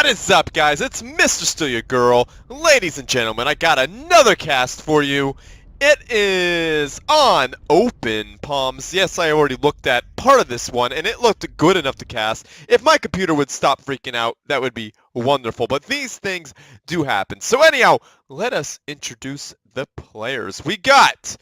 What is up, guys? It's Mr.StealUrGurl. Ladies and gentlemen, I got another cast for you. It is on Open Palms. Yes, I already looked at part of this one, and it looked good enough to cast. If my computer would stop freaking out, that would be wonderful. But these things do happen. So anyhow, let us introduce the players. We got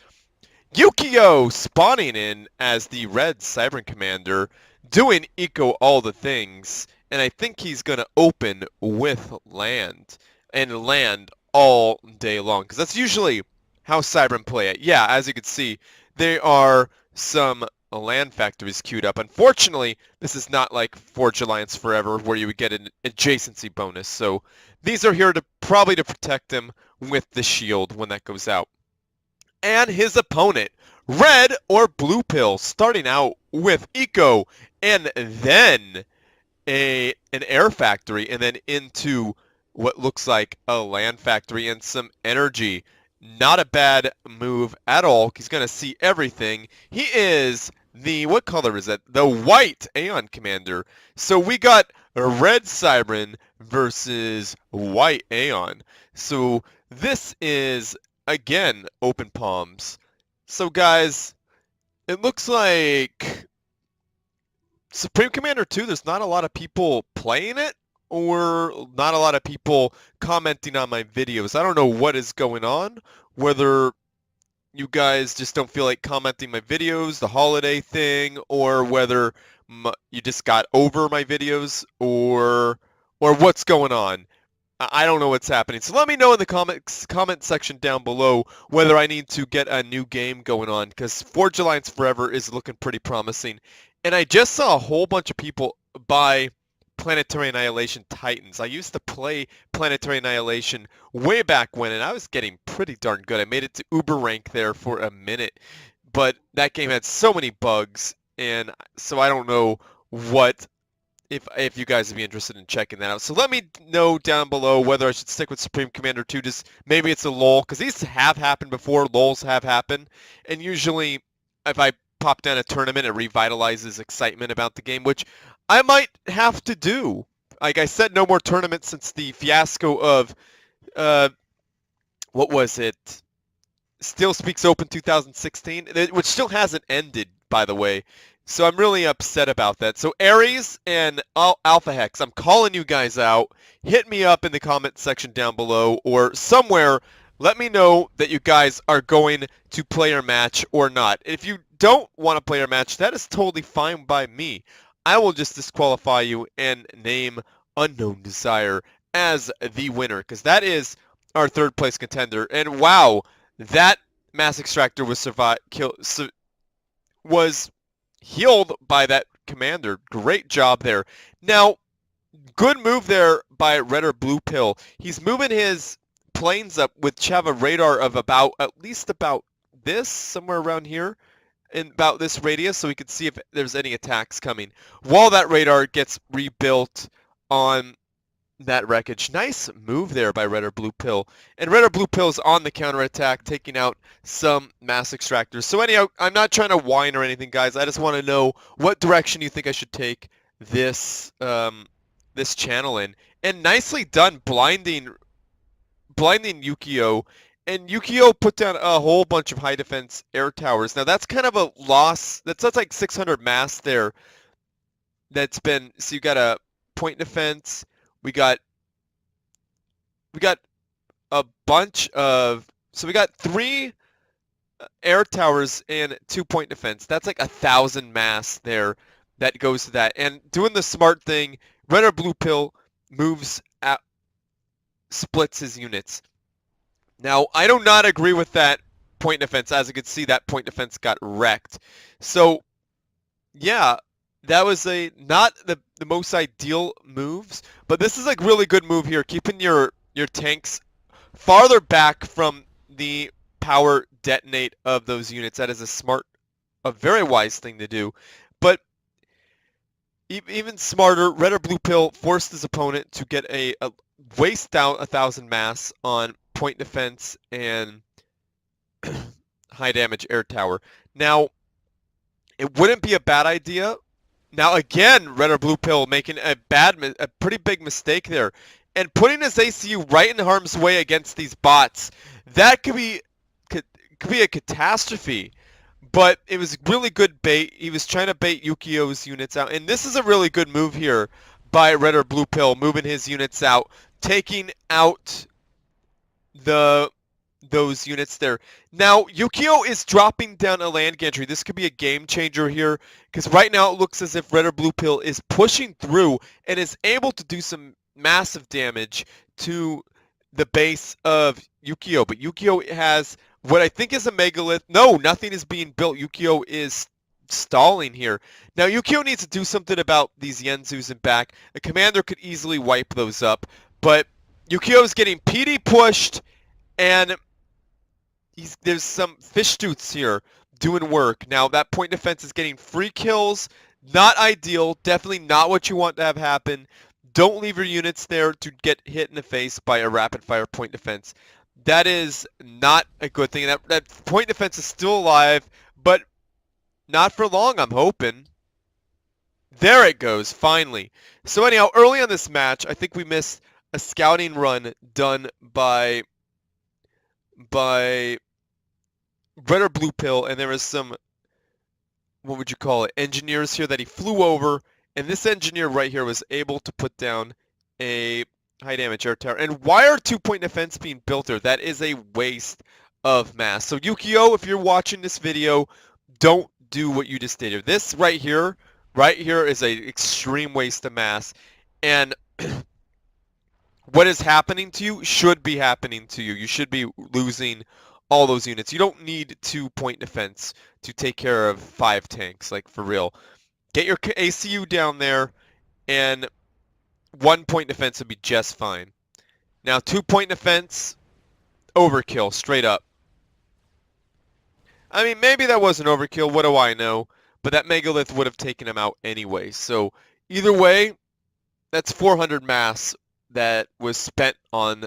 UKIYO spawning in as the Red Cybern Commander, doing eco all the things, and I think he's going to open with land, and land all day long, because that's usually how Cybern play it. Yeah, as you can see, there are some land factories queued up. Unfortunately, this is not like Forge Alliance Forever, where you would get an adjacency bonus, so these are here to probably to protect him with the shield when that goes out. And his opponent, RedOrBluePill, starting out with eco, and then an air factory, and then into what looks like a land factory and some energy. Not a bad move at all. He's going to see everything. He is the, what color is it? The white Aeon Commander. So we got a red Cybern versus white Aeon. So this is, again, Open Palms. So guys, it looks like Supreme Commander 2, there's not a lot of people playing it, or not a lot of people commenting on my videos. I don't know what is going on, whether you guys just don't feel like commenting my videos, the holiday thing, or whether you just got over my videos, or what's going on. I don't know what's happening. So let me know in the comment section down below whether I need to get a new game going on, because Forge Alliance Forever is looking pretty promising. And I just saw a whole bunch of people buy Planetary Annihilation Titans. I used to play Planetary Annihilation way back when, and I was getting pretty darn good. I made it to Uber rank there for a minute, but that game had so many bugs, and so I don't know what, if you guys would be interested in checking that out. So let me know down below whether I should stick with Supreme Commander 2, just maybe it's a lull, because these have happened before, lulls have happened, and usually if I pop down a tournament, it revitalizes excitement about the game, which I might have to do. Like I said, no more tournaments since the fiasco of, what was it? StealSpeaks Open 2016, which still hasn't ended, by the way. So I'm really upset about that. So Aries and Alpha Hex, I'm calling you guys out. Hit me up in the comment section down below or somewhere. Let me know that you guys are going to play your match or not. If you don't want to play your match, that is totally fine by me. I will just disqualify you and name Unknown Desire as the winner, because that is our third place contender. And wow, that Mass Extractor was healed by that commander. Great job there. Now, good move there by RedOrBluePill. He's moving his planes up with Chava radar of at least about this, somewhere around here, in about this radius, so we can see if there's any attacks coming, while that radar gets rebuilt on that wreckage. Nice move there by RedOrBluePill. And RedOrBluePill is on the counterattack, taking out some Mass Extractors. So anyhow, I'm not trying to whine or anything, guys. I just want to know what direction you think I should take this this channel in. And nicely done, blinding UKIYO. And UKIYO put down a whole bunch of high defense air towers. Now that's kind of a loss. That's like 600 mass there. That's been, so you got a point defense. We got a bunch of, so we got 3 air towers and 2 point defense. That's like 1,000 mass there that goes to that. And doing the smart thing, RedOrBluePill moves out, splits his units. Now, I do not agree with that point defense. As you can see, that point defense got wrecked. So, yeah, that was not the most ideal moves, but this is a really good move here, keeping your tanks farther back from the power detonate of those units. That is a very wise thing to do. But even smarter, RedOrBluePill forced his opponent to get waste out 1,000 mass on point defense and high damage air tower. Now, it wouldn't be a bad idea Now again, RedOrBluePill making a pretty big mistake there, and putting his ACU right in harm's way against these bots. That could be a catastrophe. But it was really good bait. He was trying to bait UKIYO's units out, and this is a really good move here by RedOrBluePill, moving his units out, taking out those units there. Now, UKIYO is dropping down a land gantry. This could be a game changer here, because right now it looks as if RedOrBluePill is pushing through and is able to do some massive damage to the base of UKIYO. But UKIYO has what I think is a megalith. No, nothing is being built. UKIYO is stalling here. Now, UKIYO needs to do something about these Yenzus in back. A commander could easily wipe those up, but UKIYO is getting PD pushed, and there's some fish stoots here doing work. Now, that point defense is getting free kills. Not ideal. Definitely not what you want to have happen. Don't leave your units there to get hit in the face by a rapid-fire point defense. That is not a good thing. That point defense is still alive, but not for long, I'm hoping. There it goes, finally. So anyhow, early on this match, I think we missed a scouting run done by RedOrBluePill, and there was some, what would you call it, engineers here that he flew over, and this engineer right here was able to put down a high damage air tower. And why are 2-point defense being built there? That is a waste of mass. So UKIYO, if you're watching this video, don't do what you just did here. This right here is a extreme waste of mass, and what is happening to you should be happening to you. You should be losing all those units. You don't need 2-point defense to take care of 5 tanks, like for real. Get your ACU down there, and 1-point defense would be just fine. Now 2-point defense, overkill, straight up. I mean, maybe that wasn't overkill, what do I know? But that megalith would have taken him out anyway. So either way, that's 400 mass that was spent on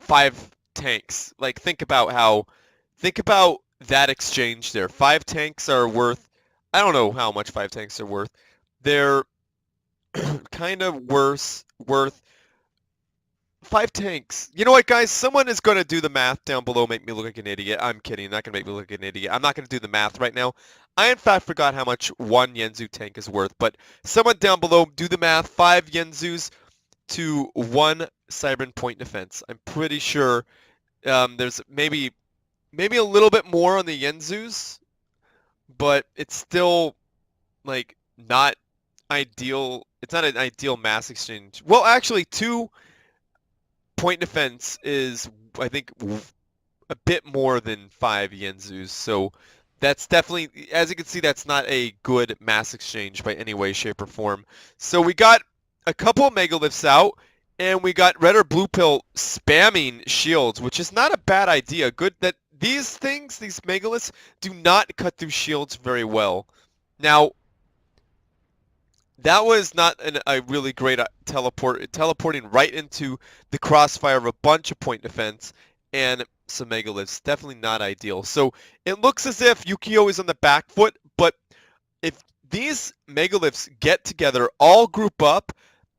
5 tanks. Like, think about that exchange there. 5 tanks are worth, I don't know how much 5 tanks are worth. They're kind of worth 5 tanks. You know what, guys? Someone is going to do the math down below, make me look like an idiot. I'm kidding. Not going to make me look like an idiot. I'm not going to do the math right now. I, in fact, forgot how much 1 Yenzu tank is worth. But someone down below, do the math. 5 Yenzus to 1 Cybran point defense. I'm pretty sure there's maybe a little bit more on the Yenzus, but it's still, like, not ideal. It's not an ideal mass exchange. Well, actually, 2 point defense is, I think, a bit more than 5 Yenzus. So that's definitely, as you can see, that's not a good mass exchange by any way, shape, or form. So we got a couple of megaliths out, and we got RedOrBluePill spamming shields, which is not a bad idea. Good that these things, these megaliths, do not cut through shields very well. Now, that was not a really great teleporting right into the crossfire of a bunch of point defense and some megaliths. Definitely not ideal. So it looks as if UKIYO is on the back foot, but if these megaliths get together, all group up,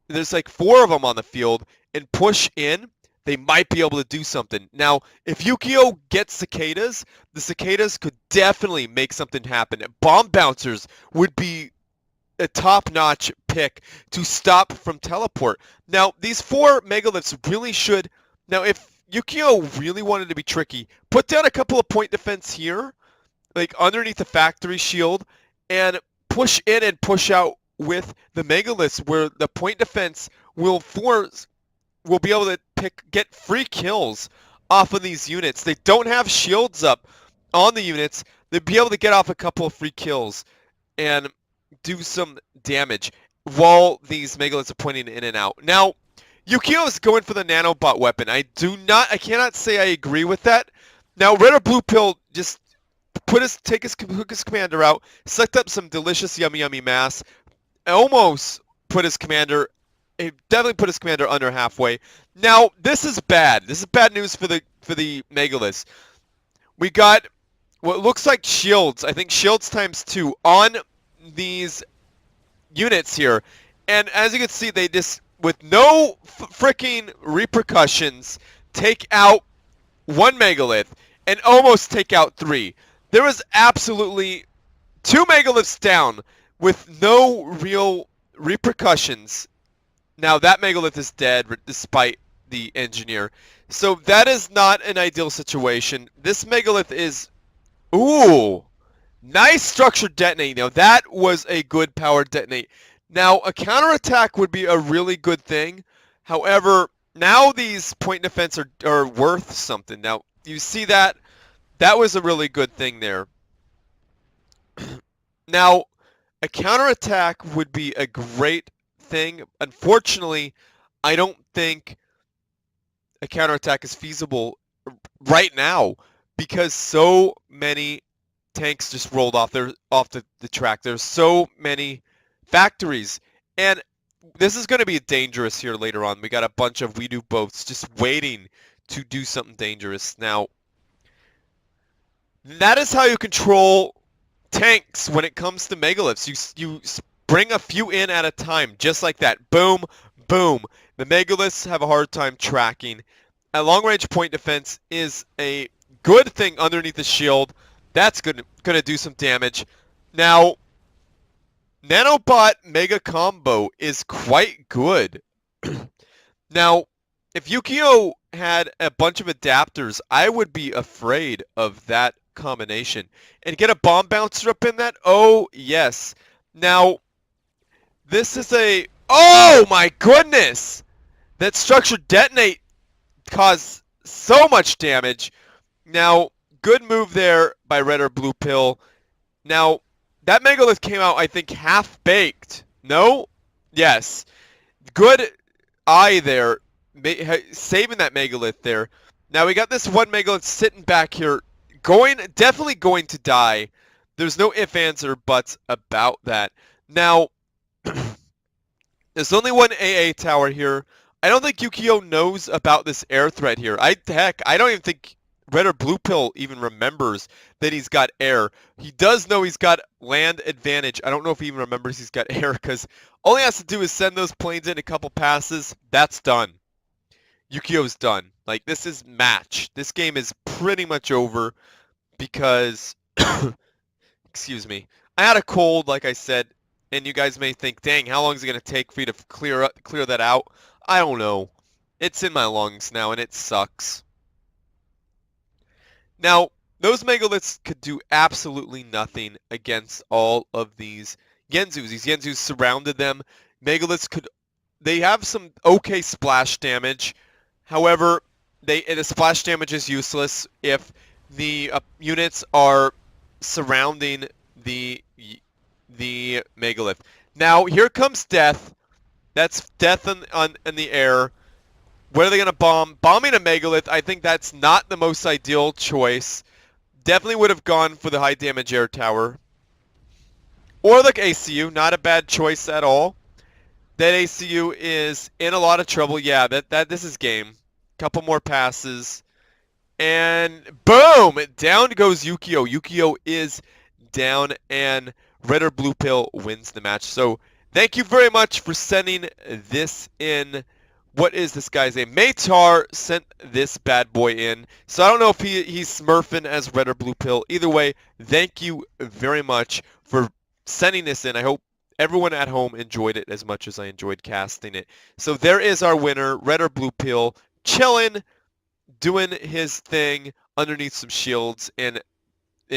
there's like 4 of them on the field, and push in, they might be able to do something. Now, if UKIYO gets cicadas, the cicadas could definitely make something happen. Bomb bouncers would be a top-notch pick to stop from teleport. Now, these 4 megaliths really should... Now, if UKIYO really wanted to be tricky, put down a couple of point defense here, like underneath the factory shield, and push in and push out with the megaliths, where the point defense will be able to get free kills off of these units. They don't have shields up on the units. They'd be able to get off a couple of free kills and do some damage while these megaliths are pointing in and out. Now, UKIYO is going for the nanobot weapon. I cannot say I agree with that. Now, RedOrBluePill just took his commander out, sucked up some delicious yummy mass, almost put his commander, he definitely put his commander under halfway. Now, this is bad. This is bad news for the megaliths. We got what looks like shields. I think shields times 2 on these units here. And as you can see, they just, with no freaking repercussions, take out one megalith and almost take out three. There was absolutely two megaliths down with no real repercussions. Now that megalith is dead despite the engineer. So that is not an ideal situation. This megalith is... Ooh! Nice structured detonate. Now that was a good power detonate. Now a counterattack would be a really good thing. However, now these point defense are worth something. Now you see that? That was a really good thing there. Now, a counterattack would be a great thing. Unfortunately, I don't think a counterattack is feasible right now because so many tanks just rolled off the track. There's so many factories, and this is going to be dangerous here later on. We got a bunch of We-Do boats just waiting to do something dangerous. Now, that is how you control tanks when it comes to megaliths. You bring a few in at a time, just like that. Boom, boom. The megaliths have a hard time tracking. A long-range point defense is a good thing underneath the shield. That's gonna do some damage. Now, Nanobot Mega Combo is quite good. Now, if UKIYO had a bunch of adapters, I would be afraid of that combination. And get a bomb bouncer up in that? Oh, yes. Now, this is a... Oh, my goodness! That structured detonate caused so much damage. Now, good move there by RedOrBluePill. Now, that megalith came out, I think, half-baked. No? Yes. Good eye there, saving that megalith there. Now, we got this one megalith sitting back here, definitely going to die. There's no ifs, ands, or buts about that. Now, there's only one AA tower here. I don't think UKIYO knows about this air threat here. I don't even think RedOrBluePill even remembers that he's got air. He does know he's got land advantage. I don't know if he even remembers he's got air, because all he has to do is send those planes in a couple passes. That's done. UKIYO's done. Like, this is match. This game is pretty much over because, excuse me, I had a cold, like I said, and you guys may think, dang, how long is it going to take for you to clear that out? I don't know. It's in my lungs now, and it sucks. Now, those megaliths could do absolutely nothing against all of these Yenzus. These Yenzus surrounded them. Megaliths they have some okay splash damage. However, the splash damage is useless if the units are surrounding the megalith. Now, here comes death. That's death in the air. Where are they going to bomb? Bombing a megalith, I think that's not the most ideal choice. Definitely would have gone for the high damage air tower. Or the ACU, not a bad choice at all. That ACU is in a lot of trouble. Yeah, this is game. Couple more passes. And boom! Down goes UKIYO. UKIYO is down, and RedOrBluePill wins the match. So thank you very much for sending this in. What is this guy's name? Maytar sent this bad boy in. So I don't know if he's smurfing as RedOrBluePill. Either way, thank you very much for sending this in. I hope everyone at home enjoyed it as much as I enjoyed casting it. So there is our winner, RedOrBluePill, chilling, doing his thing underneath some shields and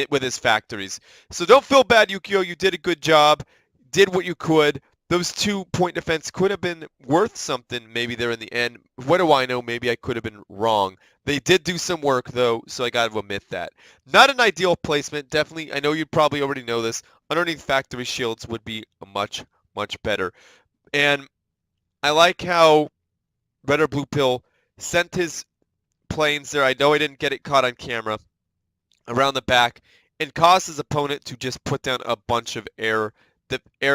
with his factories. So don't feel bad, UKIYO. You did a good job. Did what you could. Those 2-point defense could have been worth something maybe there in the end. What do I know? Maybe I could have been wrong. They did do some work, though, so I got to admit that. Not an ideal placement. Definitely, I know you probably already know this. Underneath factory shields would be much, much better. And I like how RedOrBluePill sent his planes there. I know I didn't get it caught on camera. Around the back. And caused his opponent to just put down a bunch of air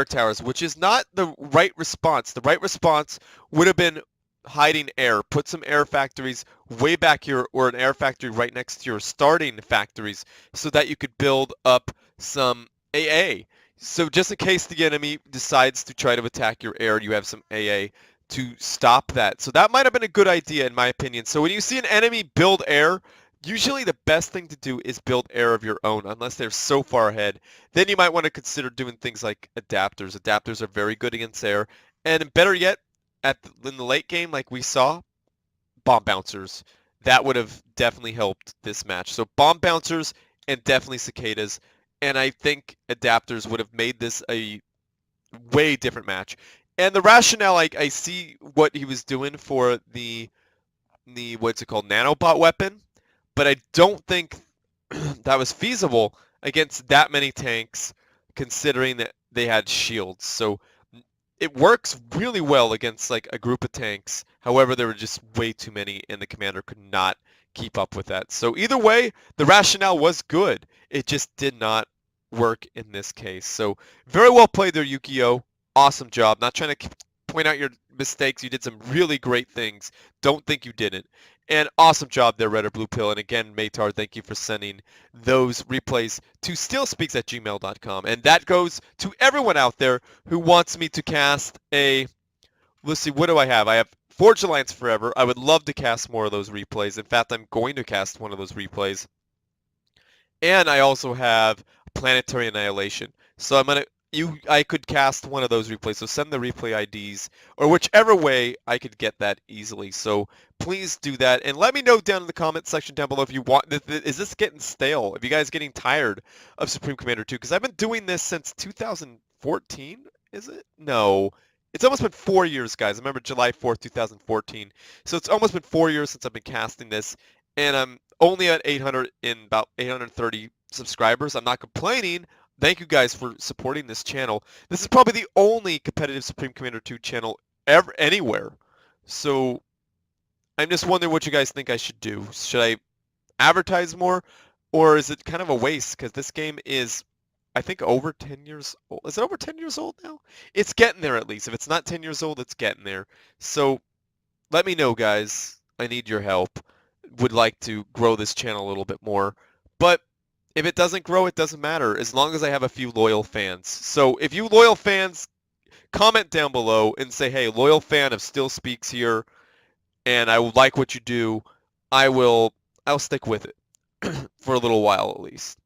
towers, which is not the right response. The right response would have been hiding air. Put some air factories way back here, or an air factory right next to your starting factories, so that you could build up some AA. So just in case the enemy decides to try to attack your air, you have some AA to stop that. So that might have been a good idea in my opinion. So when you see an enemy build air, usually the best thing to do is build air of your own, unless they're so far ahead. Then you might want to consider doing things like adapters. Adapters are very good against air. And better yet, in the late game, like we saw, bomb bouncers. That would have definitely helped this match. So bomb bouncers and definitely cicadas. And I think adapters would have made this a way different match. And the rationale, I see what he was doing for the what's it called, nanobot weapon, but I don't think that was feasible against that many tanks, considering that they had shields. So it works really well against like a group of tanks. However, there were just way too many, and the commander could not keep up with that. So either way, the rationale was good. It just did not work in this case. So very well played there, UKIYO. Awesome job. Not trying to point out your mistakes. You did some really great things. Don't think you didn't. And awesome job there, RedOrBluePill. And again, Matar, thank you for sending those replays to StealSpeaks@gmail.com. And that goes to everyone out there who wants me to cast a... Let's see, what do I have? I have Forge Alliance Forever. I would love to cast more of those replays. In fact, I'm going to cast one of those replays. And I also have Planetary Annihilation. So I could cast one of those replays. So send the replay IDs, or whichever way I could get that easily. So please do that, and let me know down in the comment section down below if you want. Is this getting stale? Are you guys getting tired of Supreme Commander 2? Because I've been doing this since 2014. Is it? No. It's almost been 4 years, guys. I remember July 4th, 2014. So it's almost been 4 years since I've been casting this, and I'm only at 800 in about 830 subscribers. I'm not complaining. Thank you guys for supporting this channel. This is probably the only competitive Supreme Commander 2 channel ever anywhere. So I'm just wondering what you guys think I should do. Should I advertise more, or is it kind of a waste? Because this game is, I think, over 10 years old. Is it over 10 years old now? It's getting there at least. If it's not 10 years old, it's getting there. So let me know, guys. I need your help. Would like to grow this channel a little bit more. But if it doesn't grow, it doesn't matter, as long as I have a few loyal fans. So if you loyal fans, comment down below and say, hey, loyal fan of StealSpeaks here, and I like what you do, I'll stick with it for a little while at least.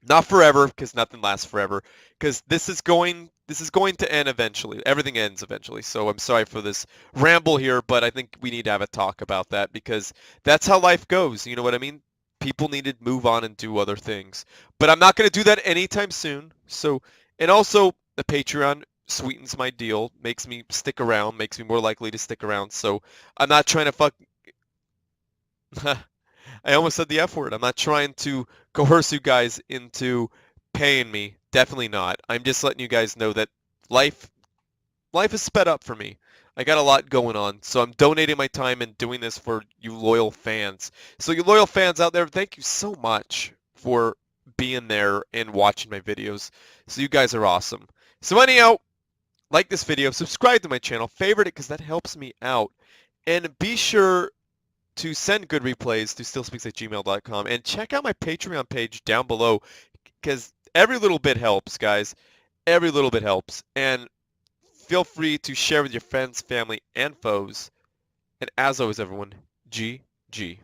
Not forever, because nothing lasts forever, because this is going to end eventually. Everything ends eventually. So I'm sorry for this ramble here, but I think we need to have a talk about that, because that's how life goes. You know what I mean? People need to move on and do other things. But I'm not going to do that anytime soon. So, and also the Patreon sweetens my deal, makes me stick around, makes me more likely to stick around. So I'm not trying to I almost said the F word. I'm not trying to coerce you guys into paying me. Definitely not. I'm just letting you guys know that life is sped up for me. I got a lot going on, so I'm donating my time and doing this for you loyal fans. So you loyal fans out there, thank you so much for being there and watching my videos. So you guys are awesome. So anyhow, like this video, subscribe to my channel, favorite it because that helps me out, and be sure to send good replays to StealSpeaks@gmail.com, and check out my Patreon page down below, because every little bit helps, guys. Every little bit helps. And feel free to share with your friends, family, and foes. And as always, everyone, GG.